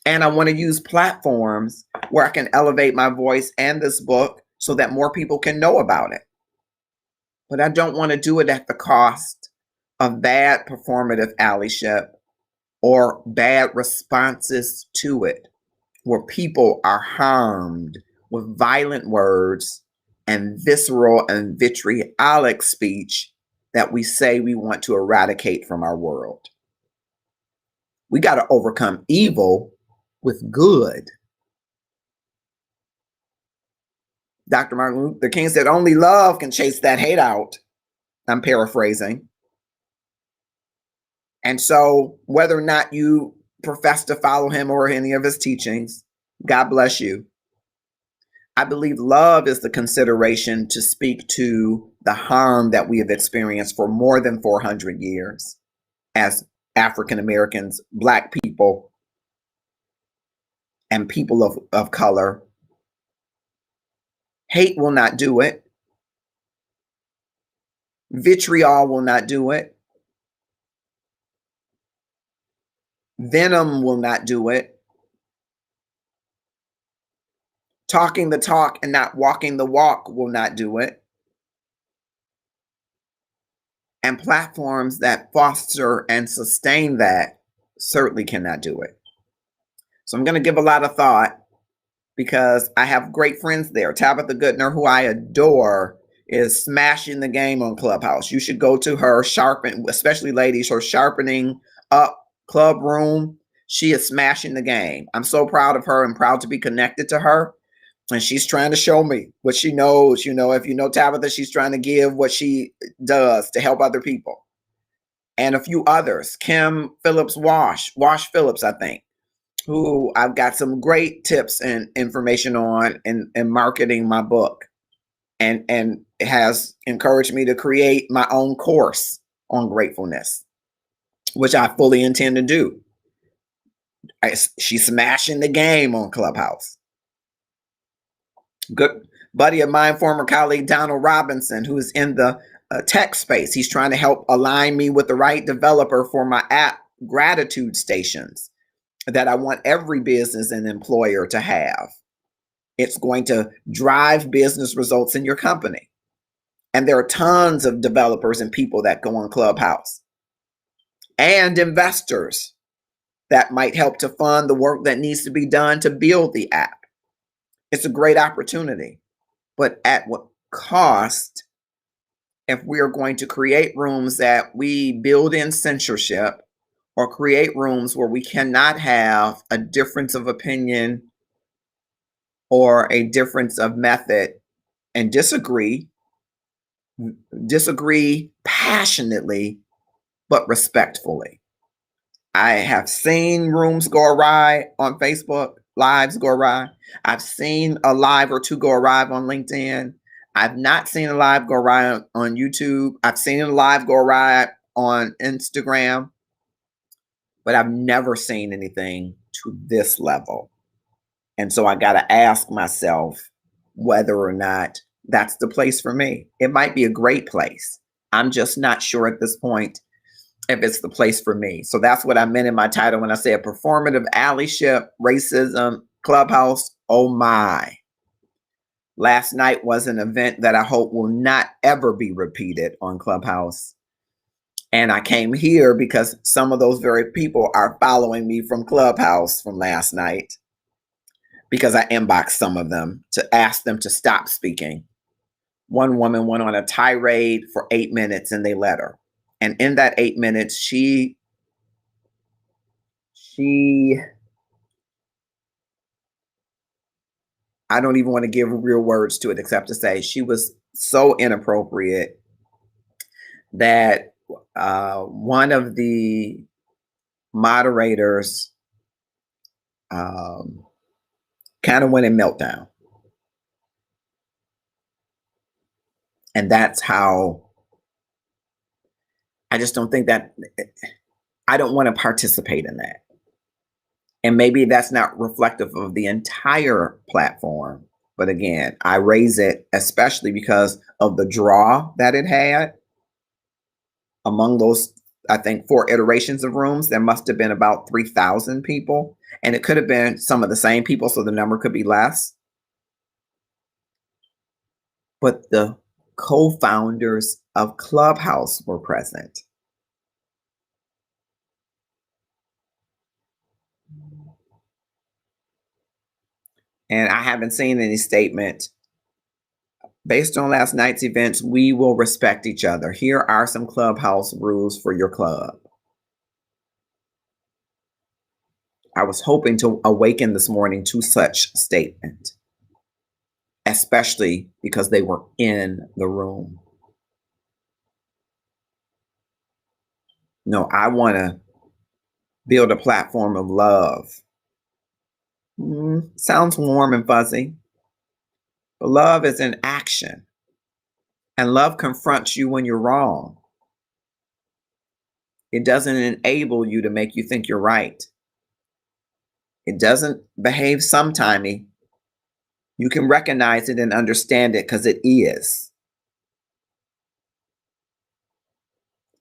And I want to use platforms where I can elevate my voice and this book so that more people can know about it. But I don't want to do it at the cost of bad performative allyship or bad responses to it, where people are harmed with violent words and visceral and vitriolic speech that we say we want to eradicate from our world. We got to overcome evil with good. Dr. Martin Luther King said, only love can chase that hate out. I'm paraphrasing. And so whether or not you profess to follow him or any of his teachings, God bless you. I believe love is the consideration to speak to the harm that we have experienced for more than 400 years as African Americans, Black people, and people of color. Hate will not do it. Vitriol will not do it. Venom will not do it. Talking the talk and not walking the walk will not do it. And platforms that foster and sustain that certainly cannot do it. So I'm going to give a lot of thought because I have great friends there. Tabitha Goodner, who I adore, is smashing the game on ClubHouse. You should go to her especially ladies, her sharpening up club room. She is smashing the game. I'm so proud of her and proud to be connected to her. And she's trying to show me what she knows. You know, if you know Tabitha, she's trying to give what she does to help other people. And a few others, Kim Phillips Wash Phillips, I think. who I've got some great tips and information on in marketing my book, and has encouraged me to create my own course on gratefulness, which I fully intend to do. She's smashing the game on Clubhouse. Good buddy of mine, former colleague Donald Robinson, who's in the tech space. He's trying to help align me with the right developer for my app gratitude stations that I want every business and employer to have. It's going to drive business results in your company. And there are tons of developers and people that go on Clubhouse, and investors that might help to fund the work that needs to be done to build the app. It's a great opportunity, but at what cost? If we are going to create rooms that we build in censorship, or create rooms where we cannot have a difference of opinion or a difference of method and disagree passionately but respectfully. I have seen rooms go awry on Facebook, lives go awry. I've seen a live or two go awry on LinkedIn. I've not seen a live go awry on YouTube. I've seen a live go awry on Instagram, but I've never seen anything to this level. And so I got to ask myself whether or not that's the place for me. It might be a great place. I'm just not sure at this point if it's the place for me. So that's what I meant in my title when I said performative, allyship, racism, Clubhouse. Oh my. Last night was an event that I hope will not ever be repeated on Clubhouse. And I came here because some of those very people are following me from Clubhouse from last night, because I inboxed some of them to ask them to stop speaking. One woman went on a tirade for 8 minutes and they let her. And in that 8 minutes, she I don't even want to give real words to it except to say she was so inappropriate that one of the moderators kind of went in meltdown. And that's how I just don't think that I don't want to participate in that. And maybe that's not reflective of the entire platform. But again, I raise it especially because of the draw that it had. Among those, I think, 4 iterations of rooms, there must have been about 3,000 people. And it could have been some of the same people, so the number could be less. But the co-founders of ClubHouse were present. And I haven't seen any statement based on last night's events. We will respect each other. Here are some Clubhouse rules for your club. I was hoping to awaken this morning to such statement, especially because they were in the room. No, I want to build a platform of love. Sounds warm and fuzzy, but love is in action. And love confronts you when you're wrong. It doesn't enable you to make you think you're right. It doesn't behave sometimey. You can recognize it and understand it because it is.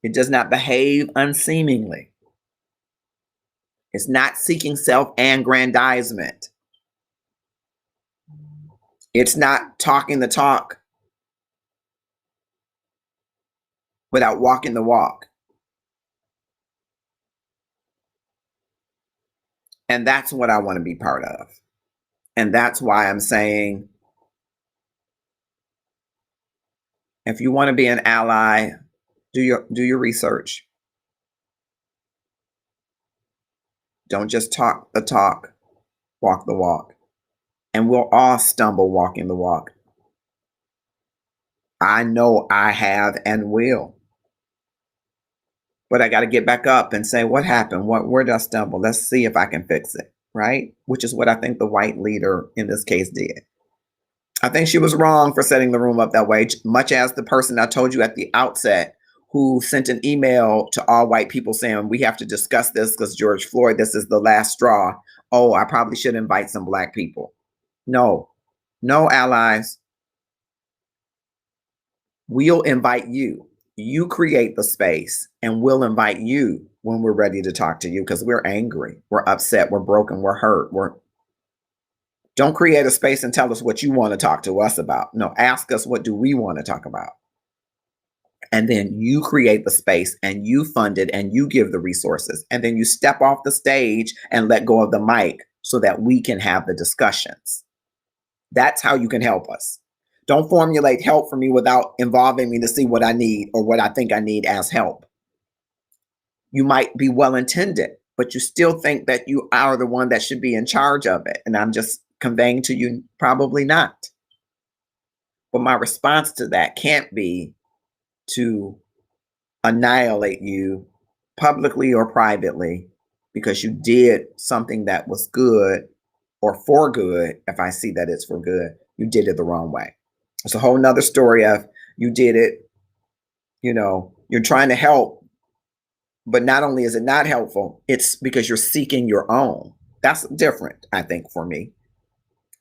It does not behave unseemingly. It's not seeking self-aggrandizement. It's not talking the talk without walking the walk. And that's what I want to be part of. And that's why I'm saying, if you want to be an ally, do your research. Don't just talk the talk, walk the walk. And we'll all stumble walking the walk. I know I have and will. But I got to get back up and say, what happened? Where did I stumble? Let's see if I can fix it. right? Which is what I think the white leader in this case did. I think she was wrong for setting the room up that way, much as the person I told you at the outset who sent an email to all white people saying, we have to discuss this because George Floyd, this is the last straw. Oh, I probably should invite some black people. No, no, allies. We'll invite you. You create the space and we'll invite you when we're ready to talk to you because we're angry, we're upset, we're broken, we're hurt. Don't create a space and tell us what you want to talk to us about. No, ask us what do we want to talk about. And then you create the space and you fund it and you give the resources. And then you step off the stage and let go of the mic so that we can have the discussions. That's how you can help us. Don't formulate help for me without involving me to see what I need or what I think I need as help. You might be well-intended, but you still think that you are the one that should be in charge of it. And I'm just conveying to you, probably not. But my response to that can't be to annihilate you publicly or privately because you did something that was good or for good. If I see that it's for good, you did it the wrong way. It's a whole nother story of you did it, you're trying to help, but not only is it not helpful, it's because you're seeking your own. That's different, I think, for me.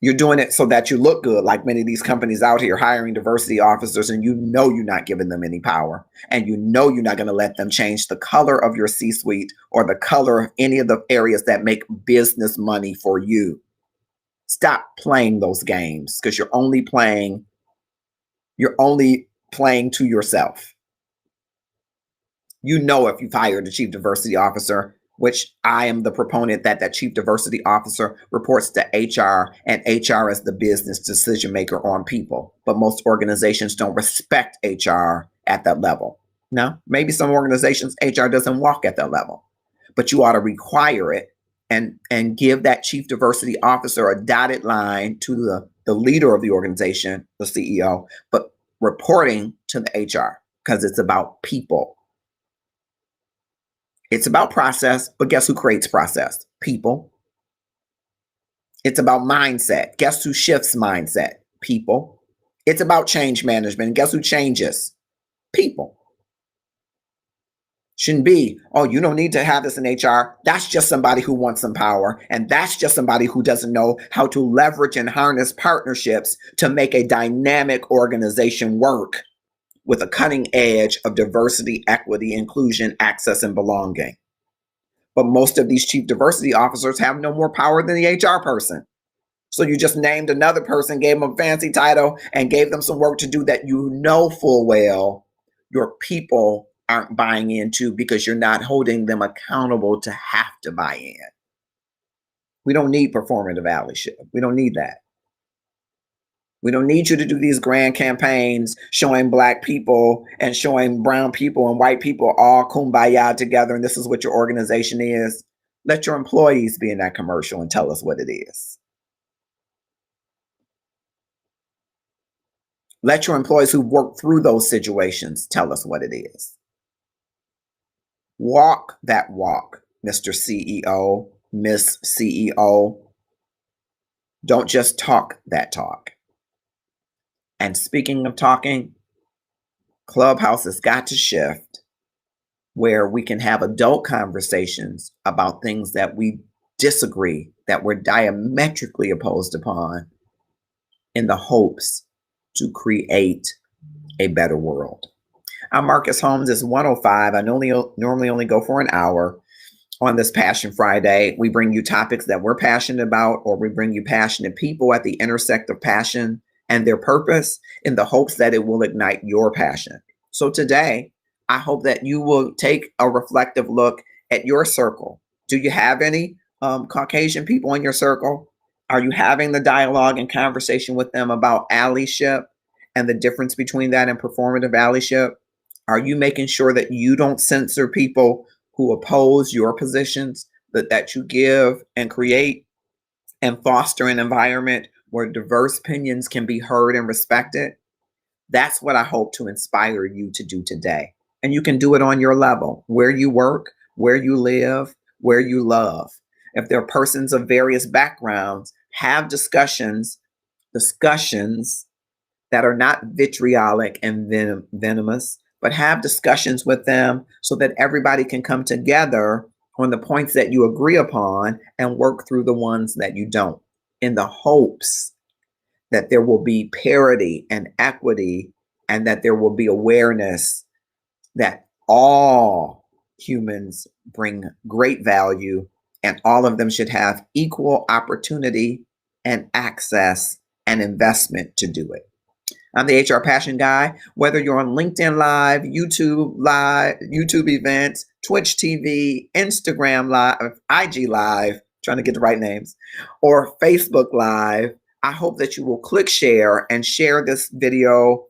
You're doing it so that you look good, like many of these companies out here hiring diversity officers, and you're not giving them any power. And you're not going to let them change the color of your C-suite or the color of any of the areas that make business money for you. Stop playing those games because you're only playing to yourself. If you've hired a chief diversity officer, which I am the proponent that chief diversity officer reports to HR and HR is the business decision maker on people. But most organizations don't respect HR at that level. Now, maybe some organizations, HR doesn't walk at that level, but you ought to require it and give that chief diversity officer a dotted line to the leader of the organization, the CEO, but reporting to the HR because it's about people. It's about process, but guess who creates process? People. It's about mindset. Guess who shifts mindset? People. It's about change management. Guess who changes? People. Shouldn't be, oh, you don't need to have this in HR. That's just somebody who wants some power. And that's just somebody who doesn't know how to leverage and harness partnerships to make a dynamic organization work with a cutting edge of diversity, equity, inclusion, access, and belonging. But most of these chief diversity officers have no more power than the HR person. So you just named another person, gave them a fancy title, and gave them some work to do that full well your people aren't buying into because you're not holding them accountable to have to buy in. We don't need performative allyship. We don't need that. We don't need you to do these grand campaigns showing black people and showing brown people and white people all kumbaya together. And this is what your organization is. Let your employees be in that commercial and tell us what it is. Let your employees who work through those situations tell us what it is. Walk that walk, Mr. CEO, Miss CEO. Don't just talk that talk. And speaking of talking, ClubHouse has got to shift where we can have adult conversations about things that we disagree, that we're diametrically opposed upon, in the hopes to create a better world. I'm Marcus Holmes. It's 1:05. I normally only go for an hour. On this Passion Friday, we bring you topics that we're passionate about, or we bring you passionate people at the intersect of passion and their purpose in the hopes that it will ignite your passion. So today, I hope that you will take a reflective look at your circle. Do you have any Caucasian people in your circle? Are you having the dialogue and conversation with them about allyship and the difference between that and performative allyship? Are you making sure that you don't censor people who oppose your positions, that you give and create and foster an environment where diverse opinions can be heard and respected? That's what I hope to inspire you to do today. And you can do it on your level, where you work, where you live, where you love. If there are persons of various backgrounds, have discussions that are not vitriolic and venomous, but have discussions with them so that everybody can come together on the points that you agree upon and work through the ones that you don't, in the hopes that there will be parity and equity, and that there will be awareness that all humans bring great value and all of them should have equal opportunity and access and investment to do it. I'm the HR Passion Guy. Whether you're on LinkedIn Live, YouTube events, Twitch TV, Instagram Live, IG Live, trying to get the right names, or Facebook Live, I hope that you will click share and share this video,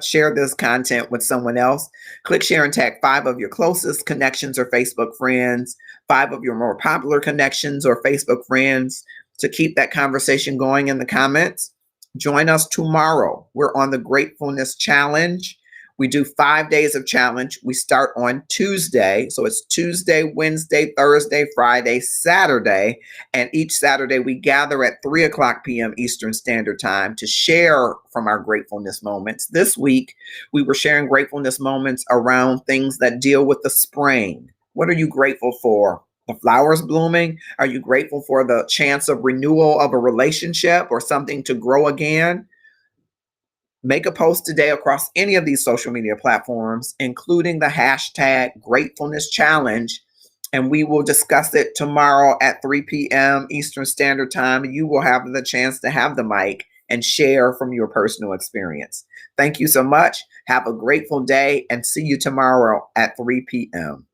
share this content with someone else. Click share and tag 5 of your closest connections or Facebook friends, 5 of your more popular connections or Facebook friends to keep that conversation going in the comments. Join us tomorrow. We're on the Gratefulness Challenge. We do 5 days of challenge. We start on Tuesday. So it's Tuesday, Wednesday, Thursday, Friday, Saturday. And each Saturday we gather at 3:00 p.m. Eastern Standard Time to share from our gratefulness moments. This week, we were sharing gratefulness moments around things that deal with the spring. What are you grateful for? The flowers blooming? Are you grateful for the chance of renewal of a relationship or something to grow again? Make a post today across any of these social media platforms, including the hashtag Gratefulness Challenge, and we will discuss it tomorrow at 3 p.m. Eastern Standard Time. You will have the chance to have the mic and share from your personal experience. Thank you so much. Have a grateful day and see you tomorrow at 3 p.m.